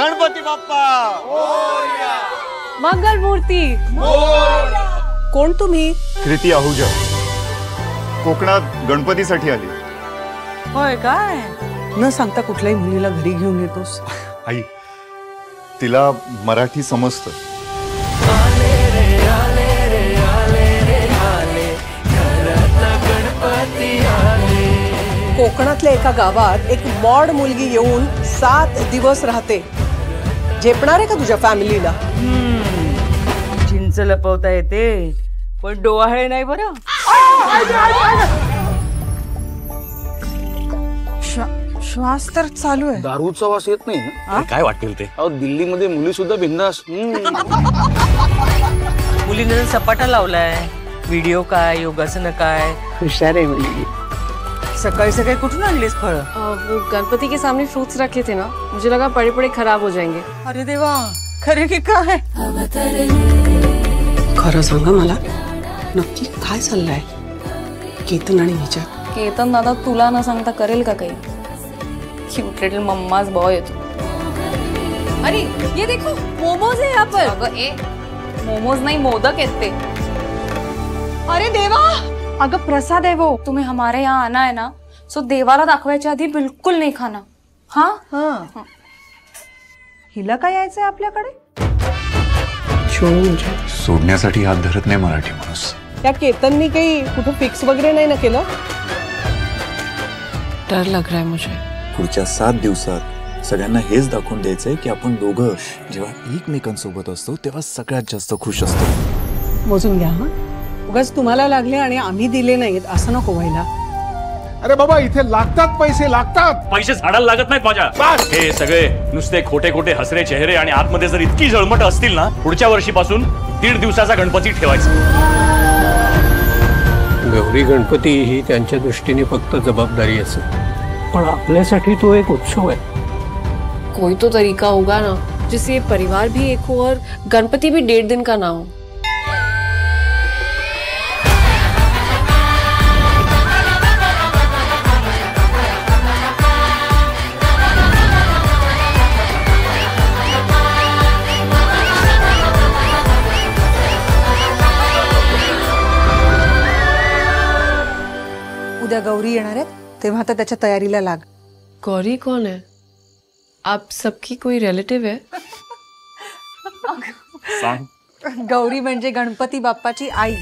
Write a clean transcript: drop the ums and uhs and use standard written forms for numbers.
गणपती बाप्पा मोरया. मंगल मूर्ती मोरया. कोण तुम्ही? कृती आहुजा कोकणात गणपतीसाठी आली. होय काय? न सांगता कुठल्याही मुलीला घरी घेऊन येतोस? आई तिला मराठी समजतं. कोकणातल्या एका गावात एक मॉड मुलगी येऊन 7 दिवस राहते. झेपणार आहे का तुझ्या फॅमिलीला? चिंच लपवता येते पण डोहाळे नाही बरं. श्वास तर चालू आहे. दारूचा वास येत नाही ना? काय वाटेल ते. अहो दिल्लीमध्ये मुली सुद्धा बिंदास. मुलीने सपाटा लावलाय. व्हिडिओ काय, योगासनं काय. हुशार आहे मुलगी. सकाळी सकाळी कुठून आणलीस फळ? वो गणपति के सामने फ्रूट्स रखे थे ना, मुझे लगा पड़े पड़े खराब हो जाएंगे. अरे देवा, खरे की काय? खरं सांगा मला नक्की काय चाललंय केतन आणि विचार? केतन दादा तुला न सांगता करेल का काही? क्यूट लिटिल मम्माज बॉय है तू. अरे ये देखो मोमोज है यहाँ पर. अगं ए मोमोज नहीं मोदक आहेत ते. अरे देवा, अगं प्रसाद है वो. तुम्हें हमारे यहाँ आना है ना, सो देवाला दाखवायच्या आधी बिल्कुल नहीं खाना. हाँ हाँ. हिला काय यायचंय आपल्याकडे? सोडण्यासाठी हात धरत नाही मराठी माणूस. त्या केतननी काही कुठं फिक्स वगैरे नाही ना केलं? डर लग रहा है मुझे. पुढच्या 7 दिवसात सगळ्यांना हेच दाखवून द्यायचंय की आपण दोघं जेव्हा एकमेकांसोबत असतो तेव्हा सगळ्यात जास्त खुश असतो. मोजून घ्या. हा उगाच तुम्हाला लागले आणि आम्ही दिले नाहीत असं नको व्हायला. अरे बाबा इथे लागतात पैसे लागतात. पैसे झाडाला लागत नाहीत माझ्या. हे सगळे नुसते खोटे खोटे हसरे चेहरे आणि आतमध्ये जर इतकी जळमट असतील ना, पुढच्या वर्षीपासून 1.5 दिवसाचा गणपती ठेवायचा. गौरी गणपती ही त्यांच्या दृष्टीने फक्त जबाबदारी असेल पण आपल्यासाठी तो एक उत्सव आहे. कोई तो तरीका होगा ना जिससे परिवार भी एक हो और गणपति भी 1.5 दिन का ना हो. उद्या गौरी येणार आहेत तेव्हा तर त्याच्या तयारीला लाग. गौरी कौन है? आप सबकी कोई रिलेटिव है? सांग. गौरी म्हणजे गणपती बाप्पाची आई.